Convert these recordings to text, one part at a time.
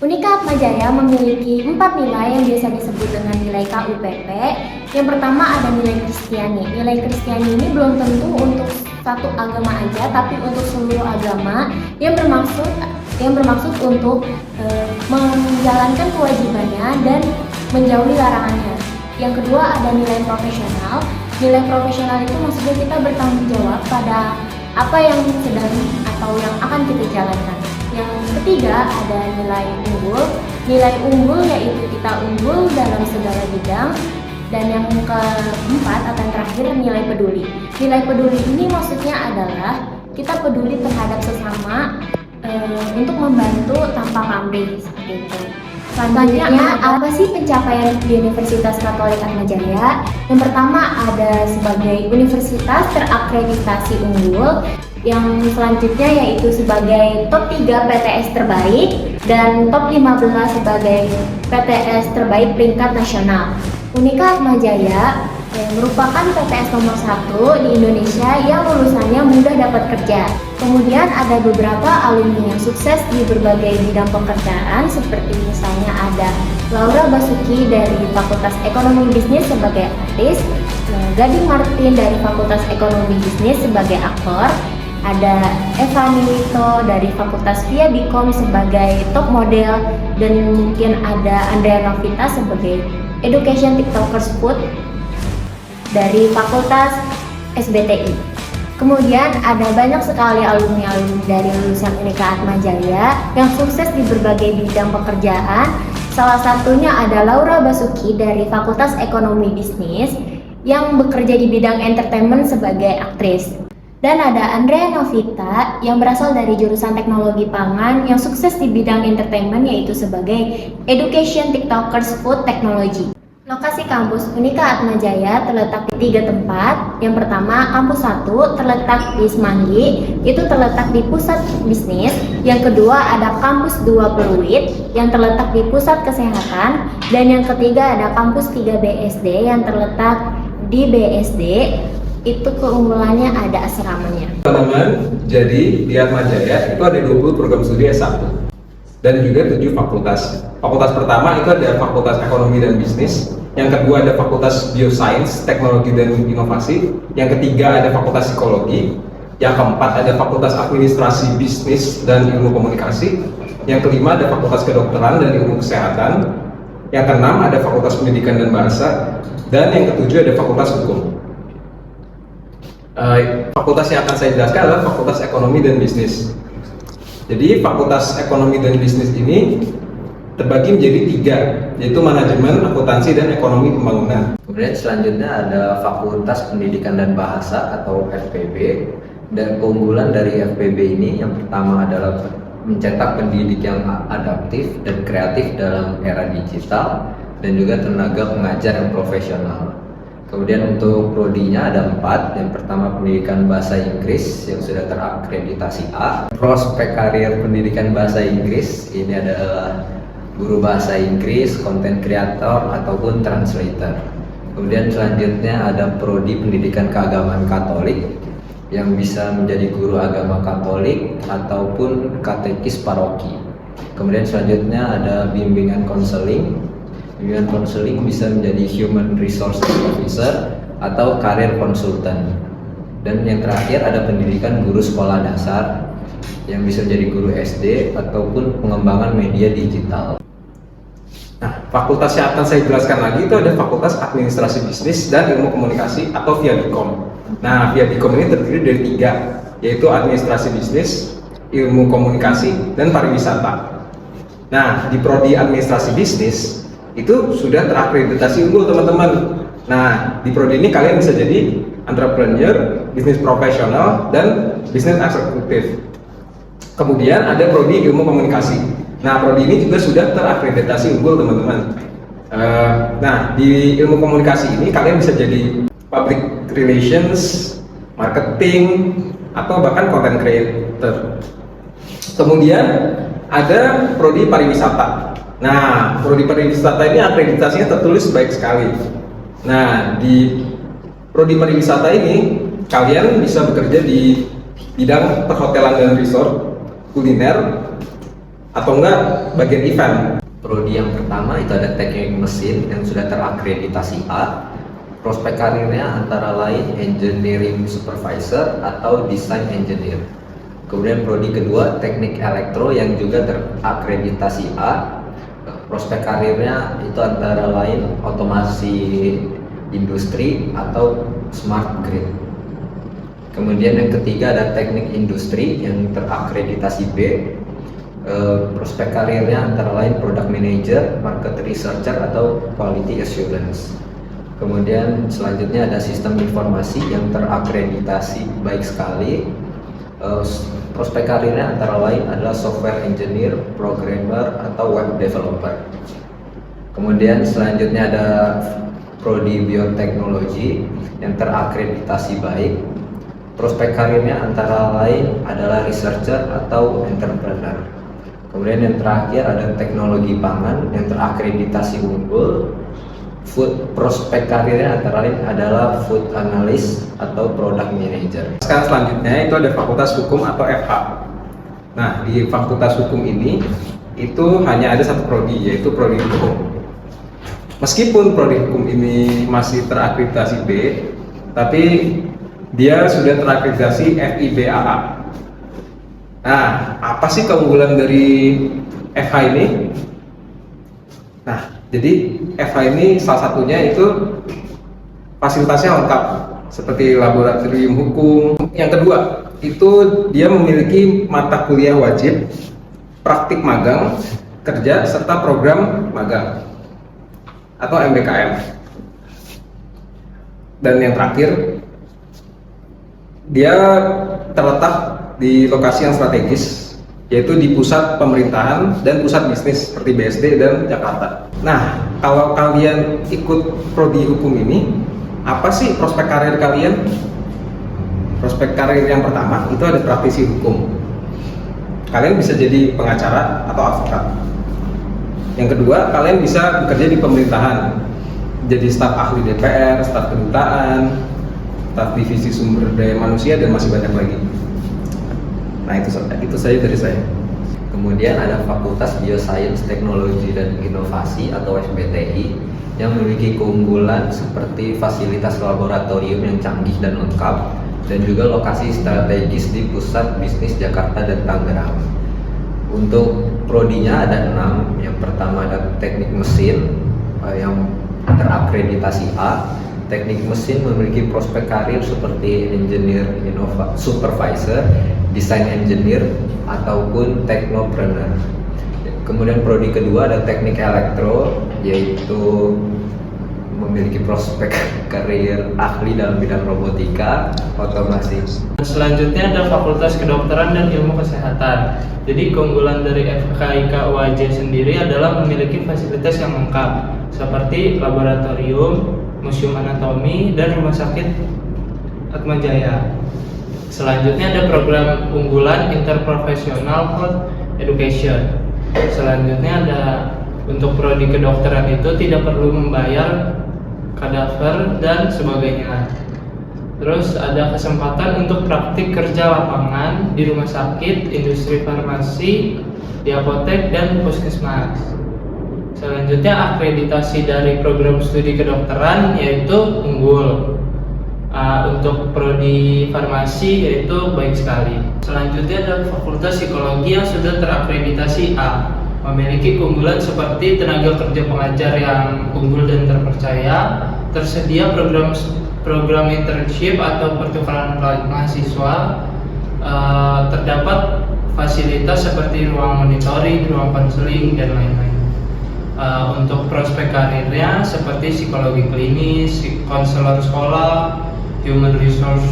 Unika Atmajaya memiliki 4 nilai yang biasa disebut dengan nilai KUPP. Yang pertama ada nilai Kristiani. Nilai Kristiani ini belum tentu untuk satu agama aja, tapi untuk seluruh agama yang bermaksud untuk menjalankan kewajibannya dan menjauhi larangannya. Yang kedua ada nilai profesional. Nilai profesional itu maksudnya kita bertanggung jawab pada apa yang sedang atau yang akan kita jalankan. Yang ketiga ada nilai unggul. Nilai unggul yaitu kita unggul dalam segala bidang. Dan yang keempat atau yang terakhir nilai peduli. Nilai peduli ini maksudnya adalah kita peduli terhadap sesama untuk membantu tanpa pamrih seperti itu. Selanjutnya, apa sih pencapaian di Universitas Katolik Atmajaya? Yang pertama ada sebagai universitas terakreditasi unggul. Yang selanjutnya yaitu sebagai top 3 PTS terbaik dan top 15 sebagai PTS terbaik peringkat nasional. Unika Atmajaya merupakan PTS nomor 1 di Indonesia yang lulusannya mudah dapat kerja. Kemudian ada beberapa alumni yang sukses di berbagai bidang pekerjaan, seperti misalnya ada Laura Basuki dari Fakultas Ekonomi Bisnis sebagai artis, Gading Martin dari Fakultas Ekonomi Bisnis sebagai aktor, ada Eva Milito dari Fakultas Via Bikom sebagai top model, dan mungkin ada Andrea Novita sebagai Education TikTokers Food dari Fakultas SBTI. Kemudian ada banyak sekali alumni-alumni dari lulusan Unika Atmajaya yang sukses di berbagai bidang pekerjaan. Salah satunya ada Laura Basuki dari Fakultas Ekonomi Bisnis yang bekerja di bidang entertainment sebagai aktris. Dan ada Andrea Novita yang berasal dari jurusan teknologi pangan yang sukses di bidang entertainment yaitu sebagai Education TikTokers Food Technology. Lokasi kampus Unika Atmajaya terletak di 3 tempat. Yang pertama, kampus 1 terletak di Semanggi, itu terletak di pusat bisnis. Yang kedua ada kampus 2 Pluit yang terletak di pusat kesehatan. Dan yang ketiga ada kampus 3 BSD yang terletak di BSD. Itu keunggulannya ada asramanya. Teman-teman, jadi di Atmajaya itu ada 20 program studi S1 dan juga 7 fakultas. Fakultas pertama itu ada Fakultas Ekonomi dan Bisnis, yang kedua ada Fakultas Biosains, Teknologi dan Inovasi, yang ketiga ada Fakultas Psikologi, yang keempat ada Fakultas Administrasi Bisnis dan Ilmu Komunikasi, yang kelima ada Fakultas Kedokteran dan Ilmu Kesehatan, yang keenam ada Fakultas Pendidikan dan Bahasa, dan yang ketujuh ada Fakultas Hukum. Fakultas yang akan saya jelaskan adalah Fakultas Ekonomi dan Bisnis. Jadi Fakultas Ekonomi dan Bisnis ini terbagi menjadi 3, yaitu Manajemen, Akuntansi, dan Ekonomi Pembangunan. Kemudian selanjutnya ada Fakultas Pendidikan dan Bahasa atau FPB. Dan keunggulan dari FPB ini yang pertama adalah mencetak pendidik yang adaptif dan kreatif dalam era digital dan juga tenaga pengajar yang profesional. Kemudian untuk prodinya ada 4. Yang pertama pendidikan bahasa Inggris yang sudah terakreditasi A. Prospek karir pendidikan bahasa Inggris ini adalah guru bahasa Inggris, content creator ataupun translator. Kemudian selanjutnya ada prodi pendidikan keagamaan Katolik yang bisa menjadi guru agama Katolik ataupun katekis paroki. Kemudian selanjutnya ada bimbingan konseling. Bimbingan konseling bisa menjadi Human Resource Officer atau karir konsultan. Dan yang terakhir ada pendidikan guru sekolah dasar yang bisa menjadi guru SD ataupun pengembangan media digital. Nah, fakultas yang akan saya jelaskan lagi itu ada Fakultas Administrasi Bisnis dan Ilmu Komunikasi atau Via Bikom. Nah, Via Bikom ini terdiri dari 3, yaitu Administrasi Bisnis, Ilmu Komunikasi, dan Pariwisata. Nah, di prodi Administrasi Bisnis itu sudah terakreditasi unggul teman-teman. Nah, di prodi ini kalian bisa jadi entrepreneur, bisnis profesional, dan bisnis eksekutif. Kemudian ada prodi Ilmu Komunikasi. Nah, prodi ini juga sudah terakreditasi unggul teman-teman. Nah, di Ilmu Komunikasi ini kalian bisa jadi public relations, marketing, atau bahkan content creator. Kemudian ada prodi Pariwisata. Nah, prodi Pariwisata ini akreditasinya tertulis baik sekali. Nah, di prodi Pariwisata ini kalian bisa bekerja di bidang perhotelan dan resort, kuliner, atau enggak bagian event. Prodi yang pertama itu ada teknik mesin yang sudah terakreditasi A. Prospek karirnya antara lain engineering supervisor atau design engineer. Kemudian prodi kedua teknik elektro yang juga terakreditasi A. Prospek karirnya itu antara lain otomasi industri atau smart grid. Kemudian yang ketiga ada teknik industri yang terakreditasi B. Prospek karirnya antara lain product manager, market researcher atau quality assurance. Kemudian selanjutnya ada sistem informasi yang terakreditasi baik sekali. Prospek karirnya antara lain adalah software engineer, programmer atau web developer. Kemudian selanjutnya ada prodi bioteknologi yang terakreditasi baik. Prospek karirnya antara lain adalah researcher atau entrepreneur. Kemudian yang terakhir ada teknologi pangan yang terakreditasi unggul. Prospek karirnya antara lain adalah food analyst atau product manager. Sekarang selanjutnya itu ada Fakultas Hukum atau FH. Nah, di Fakultas Hukum ini itu hanya ada satu prodi, yaitu prodi hukum. Meskipun prodi hukum ini masih terakreditasi B, tapi dia sudah terakreditasi FIBAA. Nah, apa sih keunggulan dari FH ini? Nah, jadi FH ini salah satunya itu fasilitasnya lengkap, seperti laboratorium hukum. Yang kedua, itu dia memiliki mata kuliah wajib, praktik magang, kerja, serta program magang atau MBKM. Dan yang terakhir, dia terletak di lokasi yang strategis, yaitu di pusat pemerintahan dan pusat bisnis seperti BSD dan Jakarta. Nah, kalau kalian ikut prodi hukum ini, apa sih prospek karir kalian? Prospek karir yang pertama itu ada praktisi hukum. Kalian bisa jadi pengacara atau advokat. Yang kedua, kalian bisa bekerja di pemerintahan, jadi staf ahli DPR, staf kedutaan, staf divisi sumber daya manusia, dan masih banyak lagi. Nah, itu saja dari saya. Kemudian ada Fakultas Biosains, Teknologi dan Inovasi atau FBTI yang memiliki keunggulan seperti fasilitas laboratorium yang canggih dan lengkap dan juga lokasi strategis di pusat bisnis Jakarta dan Tangerang. Untuk prodinya ada 6. Yang pertama ada teknik mesin yang terakreditasi A. Teknik mesin memiliki prospek karir seperti engineer supervisor, design engineer, ataupun technopreneur. Kemudian prodi kedua ada teknik elektro, yaitu memiliki prospek karir ahli dalam bidang robotika, otomasi. Selanjutnya ada Fakultas Kedokteran dan Ilmu Kesehatan. Jadi keunggulan dari FKIK UAJ sendiri adalah memiliki fasilitas yang lengkap seperti laboratorium, museum anatomi, dan rumah sakit Atmajaya. Selanjutnya ada program unggulan interprofesional health education. Selanjutnya ada untuk prodi kedokteran itu tidak perlu membayar kadaver dan sebagainya. Terus ada kesempatan untuk praktik kerja lapangan di rumah sakit, industri farmasi, di apotek, dan puskesmas. Selanjutnya akreditasi dari program studi kedokteran yaitu unggul. Untuk prodi farmasi yaitu baik sekali. Selanjutnya ada Fakultas Psikologi yang sudah terakreditasi A, memiliki keunggulan seperti tenaga kerja pengajar yang unggul dan terpercaya, tersedia program internship atau pertukaran mahasiswa, terdapat fasilitas seperti ruang monitoring, ruang konseling, dan lain-lain. Untuk prospek karirnya seperti psikologi klinis, konselor sekolah, human resource,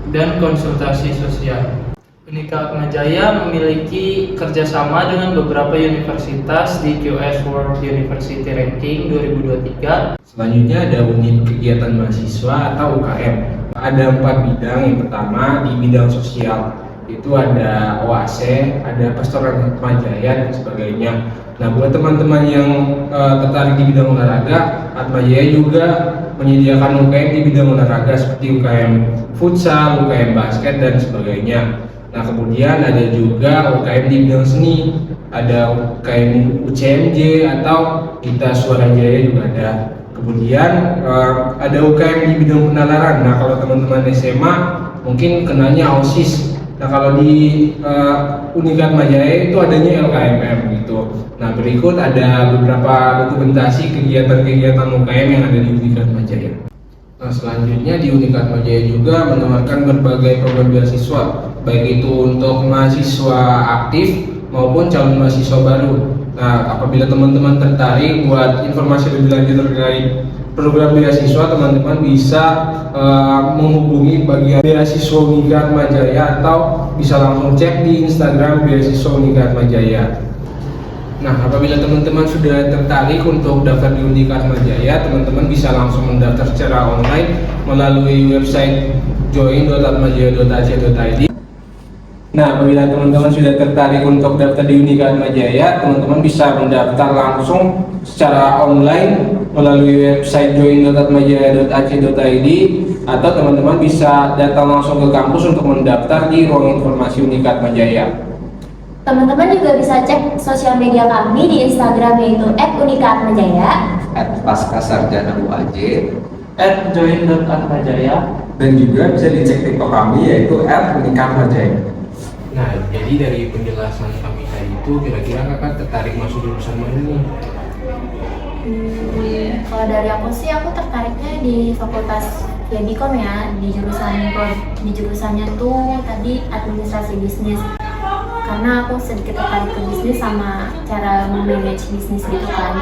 dan konsultasi sosial. Unika Atmajaya memiliki kerjasama dengan beberapa universitas di QS World University Ranking 2023. Selanjutnya ada unit kegiatan mahasiswa atau UKM. Ada 4 bidang. Yang pertama di bidang sosial, itu ada OAC, ada Pastoral Atmajaya, dan sebagainya. Nah, buat teman-teman yang tertarik di bidang olahraga, Atmajaya juga menyediakan UKM di bidang olahraga seperti UKM futsal, UKM basket, dan sebagainya. Nah, kemudian ada juga UKM di bidang seni, ada UKM UCMJ atau kita Suara Jaya juga ada. Kemudian ada UKM di bidang penalaran. Nah, kalau teman-teman SMA mungkin kenanya OSIS. Nah, kalau di Unikat Majaya itu adanya LKMM gitu. Nah, berikut ada beberapa dokumentasi kegiatan-kegiatan UKM yang ada di Unikat Majaya. Nah, selanjutnya di Unikat Majaya juga menawarkan berbagai program beasiswa, baik itu untuk mahasiswa aktif maupun calon mahasiswa baru. Nah, apabila teman-teman tertarik buat informasi lebih lanjut terkait program beasiswa, teman-teman bisa menghubungi bagian beasiswa Unikat Majaya atau bisa langsung cek di Instagram beasiswa Unikat Majaya. Nah, apabila teman-teman sudah tertarik untuk daftar di Unikat Majaya, teman-teman bisa langsung mendaftar secara online melalui website join.atmajaya.ac.id. Nah, apabila teman-teman sudah tertarik untuk daftar di Unikat Majaya, teman-teman bisa mendaftar langsung secara online melalui website join.atmajaya.ac.id atau teman-teman bisa datang langsung ke kampus untuk mendaftar di ruang informasi Unikat Majaya. Teman-teman juga bisa cek sosial media kami di Instagram yaitu @unikatmajaya, @paskasarjana_UAJ, @join.atmajaya. Dan juga bisa dicek TikTok kami yaitu @unikatmajaya. Nah, jadi dari penjelasan kami tadi itu, kira-kira kakak tertarik masuk jurusan mana nih? Kalau dari aku sih, aku tertariknya di Fakultas Fiabikom ya, di jurusannya tuh tadi administrasi bisnis. Karena aku sedikit tertarik ke bisnis sama cara memanage bisnis gitu kan.